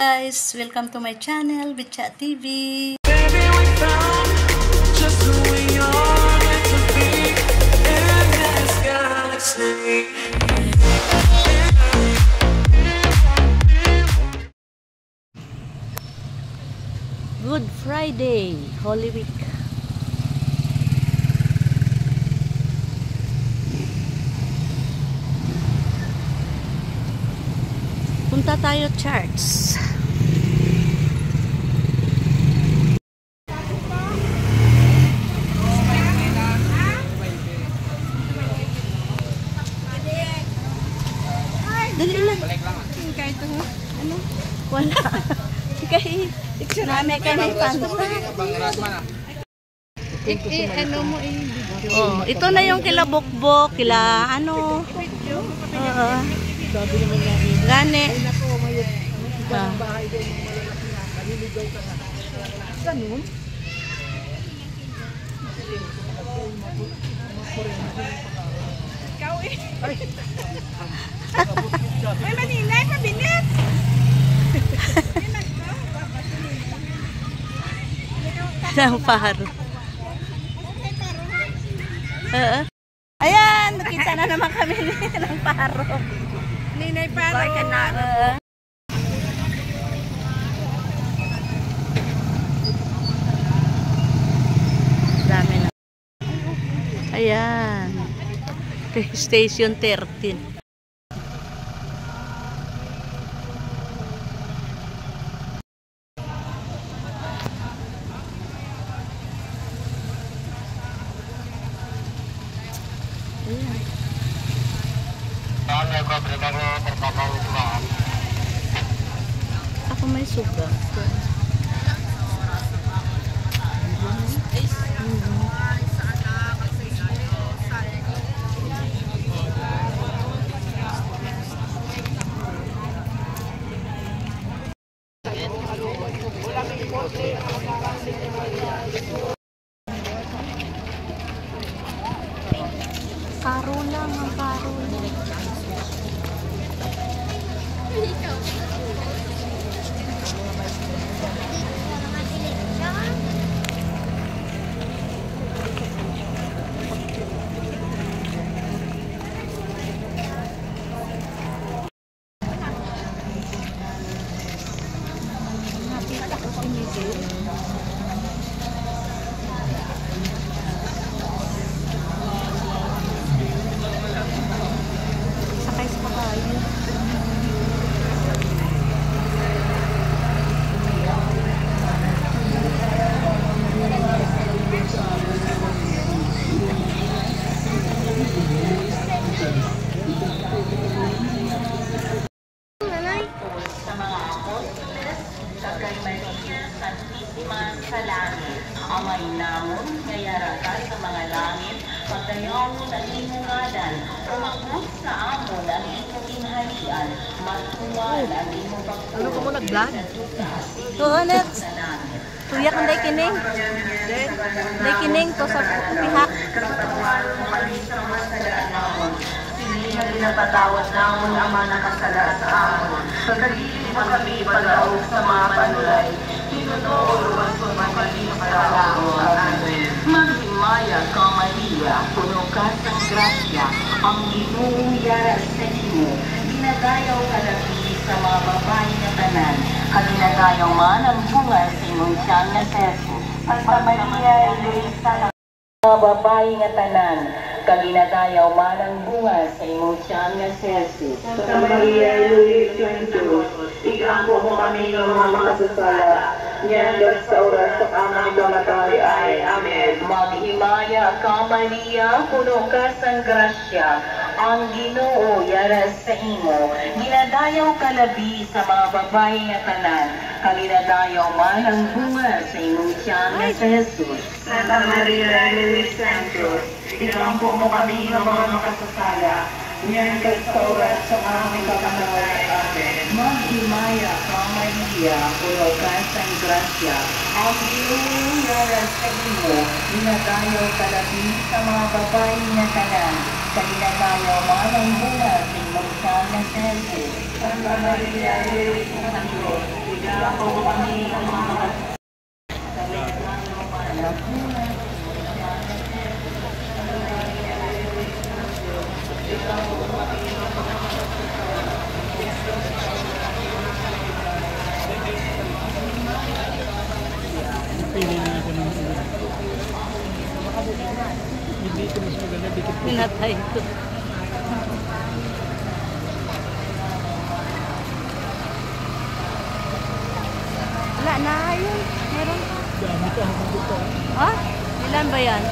Guys, welcome to my channel, Bitchat TV. Good Friday, Holy Week. Punta tayo church. Dali lang. Kahit ano? Wala. Kahit marami kami panta. Ano mo oh, ito na yung kila Bokbok, kila ano. Gani. Ganun. Ikaw eh. Ay, maninay, mabinit. Ang paro. Ayan, nakita na naman kami ng paro. Ninay paro. Dami na. Ayan. Station 13. Ako may suga. Karo lang ang karo. Sakay sa kabayo. Sa langit, amay namon, ngayarakan sa mga langit, pagdayaw ang imong ngalan, umabot sa amon ang imong inhalian, matuwal ang imong pagpulo. Ano ko mo nag-vlog? Oo, next. Tuyak ang day kining. Day kining to sa pihak. Hindi napatawad namon ang mga nakasalaan sa amon. Pagkagili mo kami pag-aog sa mga panulay, tinuturuan ko magiging parao. Amen. Maghimaya ka, Maria, puno ka ng grasya, ang ginuyara sa iyo. Ginagayaw ka labi sa mga babae na tanan, kaginagayaw man ang bunga sa imong siyang na Jesus. Santa Maria, Luisa, mga babae nga tanan, kaginagayaw man ang bunga sa imong siyang na Jesus. Santa Maria, Luisa, ikampo mo kami ng mga makasasala, niyan sa oras sa aming kamatay ay. Amen. Maghimaya ka, Maria, puno ka ng grasya, ang Ginoo yara sa imo. Ginadayaw ka labi sa mga babae nga tanan, kaginadayaw man ang bunga sa imong siyang na sa Jesus. Santa Maria, Luisa, ikampo mo kami ng mga makasasala, niyan sa oras sa aming kamatay. Amen. Maghimaya ka, Maria, puno ka ng grasya, ang Ginoo yara sa imo. Ginadayaw ka labi sa mga babae nga tanan, kaginadayaw man ang bunga sa imong siyang na sa Jesus. Santa Maria, Luisa, Bigyan po kami ng mga Pili na ako ng hindi ito mas maganda, dikit po. Pinatay ko. Wala na yun. Meron pa. Dami ka ako dito. Ha? Ilan ba yan?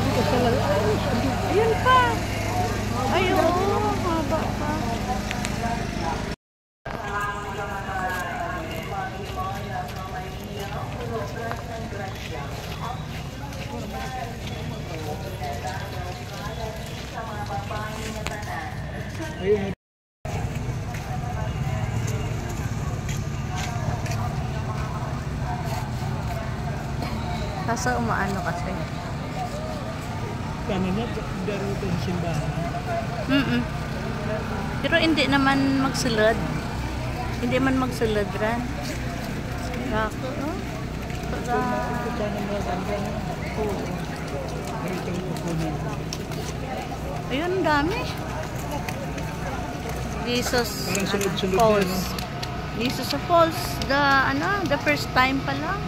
Dito sa lalayos. Ayun pa. Ayun. Haba pa. Ayun. Kaso umaano kasi. Kami na, daro ito yung simbahan. Pero hindi naman magsulod. Hindi man magsulod ran. Ako, no? Pagka... Ito sana mga ganda. Oo. Ito yung kukunin. Ayun, ang dami. Jesus Parang sunod-sunod Falls. na, no? Jesus Falls. The first time pa lang.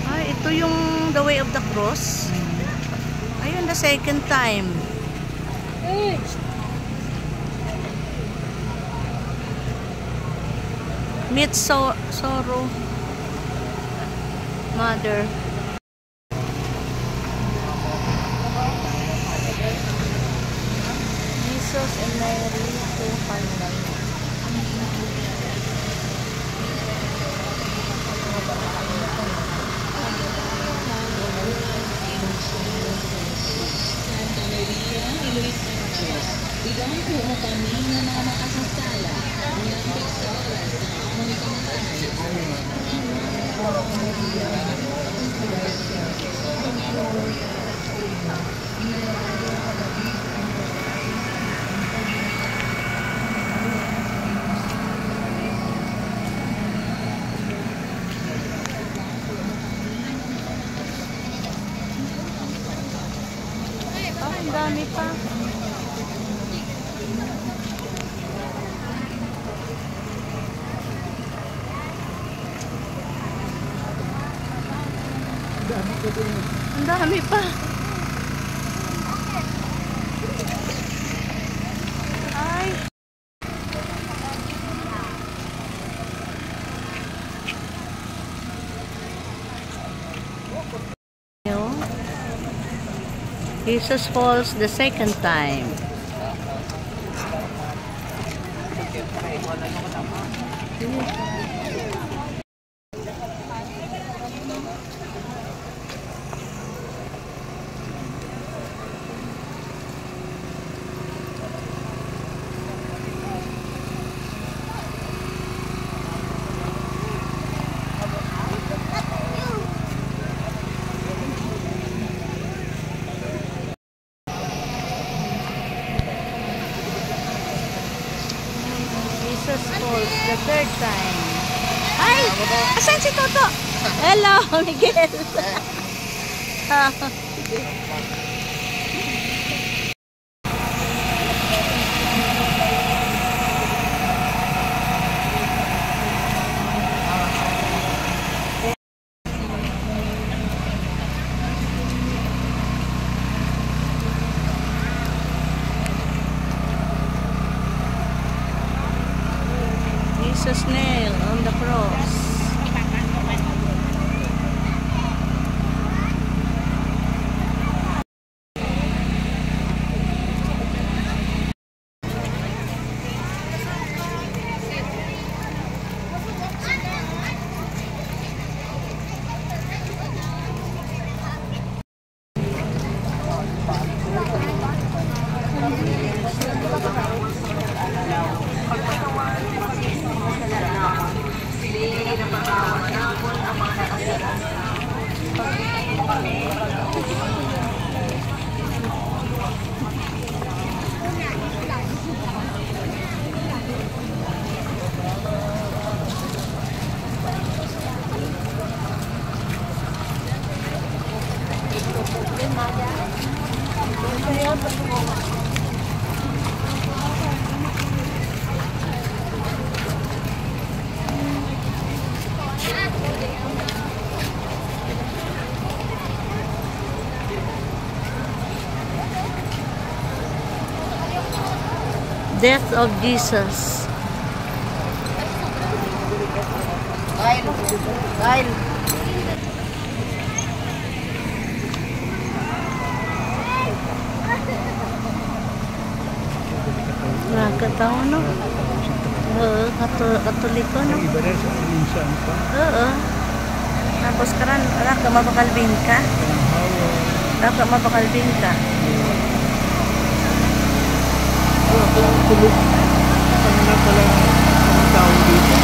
Ay, ito yung The Way of the Cross. Ayun, the second time. Meet Sorrow Mother. Jesus and Mary to Palma. Ang dami pa. Dami ko din. Ang dami pa. Ay. Jesus Falls the second time. Jesus Falls the third time. Ay! Asan si Toto? Hello, Miguel. Jesus nail on the cross. Death of Jesus. Kyle. Nakakatawa, no? Oo, katoliko, no? Iba rin sa minsan pa. Oo. Tapos karan, ka mapakalbing ka. Ka mapakalbing ka. Tulog. Ano na pala ang tao dito?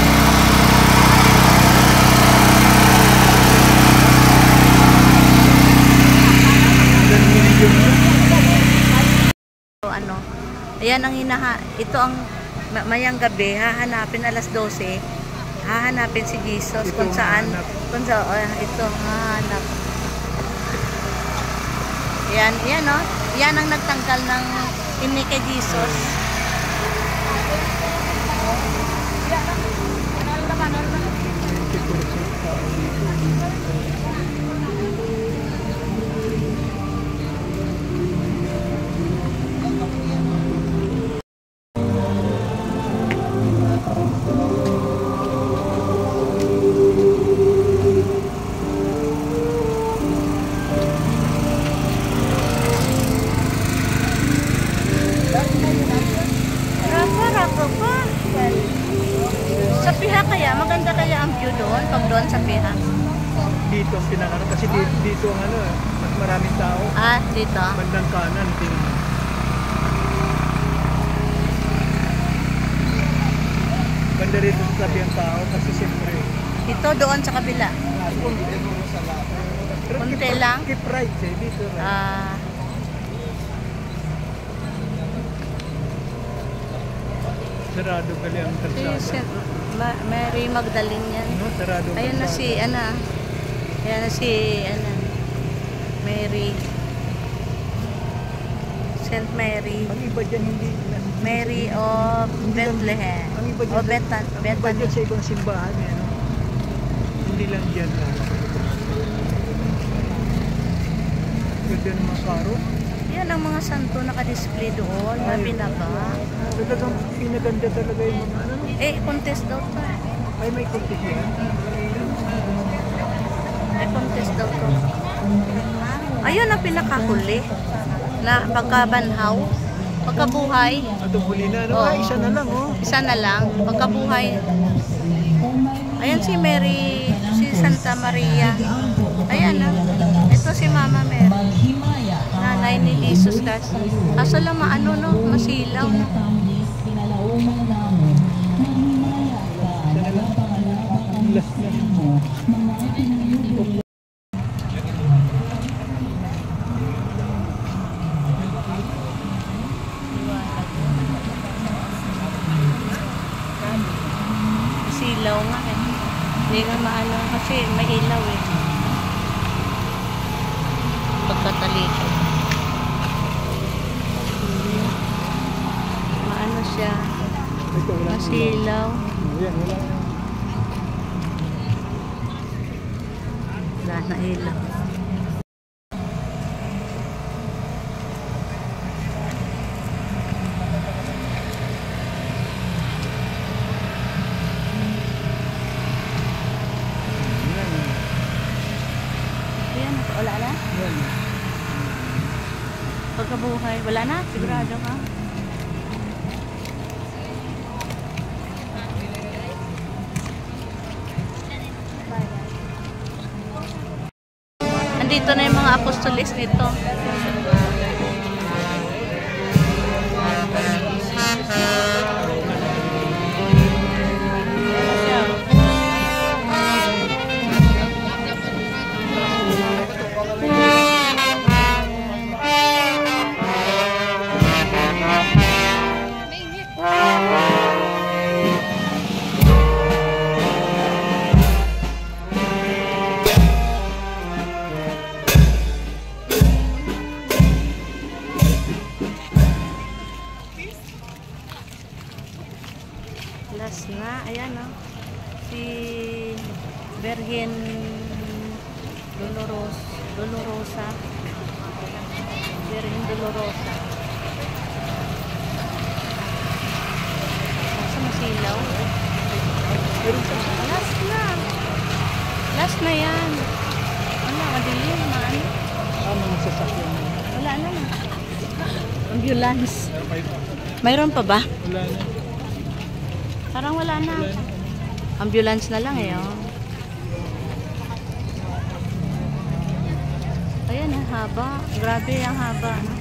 So, ano, ayan ang ito ang mayang gabi, hahanapin alas 12, hahanapin si Jesus kung saan, ito, hahanap. Yan, no? Yan ang nagtanggal ng ini kay Jesus. Sa Piha kaya, maganda kaya ang view doon, pag doon sa Piha? Dito ang pinakano, kasi dito ang ano, mas maraming tao. Ah, dito? Bandang kanan, tingnan. Banda rito sa tabi ang tao, kasi siyempre. Ito doon sa kabila. Kunti lang? Keep right, dito. Ah, Sarado gali ang kalsada. Mary Magdalene yan. No, sarado ang Ayan na kalsada. si, ayan na si, Mary. Saint Mary. Ang iba dyan hindi. Mary of Bethlehem. Ang iba O dyan, ang iba Bethany. dyan sa ibang simbahan. Ano? Hindi lang dyan lang. Ganda ng mga karo. Yan ang mga santo nakadisplay doon, na binaba. Talagang pinaganda talaga yung mga ano. Contest daw to. Ay, may contest yan. Contest daw to. Ayun ang pinakahuli na pagkabanhaw, pagkabuhay. Ito huli na. Ano? Oo. Ay, isa na lang, oh. Isa na lang, pagkabuhay. Ayan si Mary, si Santa Maria. Ayan na. Ito si Mama Mary. Nanay ni Jesus kasi. Kaso lang maano, no? Masilaw, no? Last na. Masilaw nga eh. Hindi nga maano kasi may ilaw eh. Pagkatalikod. Maano siya? Ito, wala. Masilaw. Ayan, wala. Wala na ilaw. Ayan, wala na? Ayan. Pagkabuhay, wala na? Sigurado ka? Andito na yung mga apostolis nito. Dolorosa. Virgen Dolorosa. Nasa masilaw. Last na. Last na yan. Ano, madilim, maano. Mga sasakyan. Wala na. Ambulance. Meron pa iba. Mayroon pa ba? Wala na. Parang wala na. Wala na. Ambulance na lang eh. Oh. Ayan, ang haba. Grabe ang haba. No?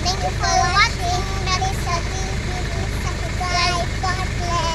Thank you for watching. Subscribe. God bless.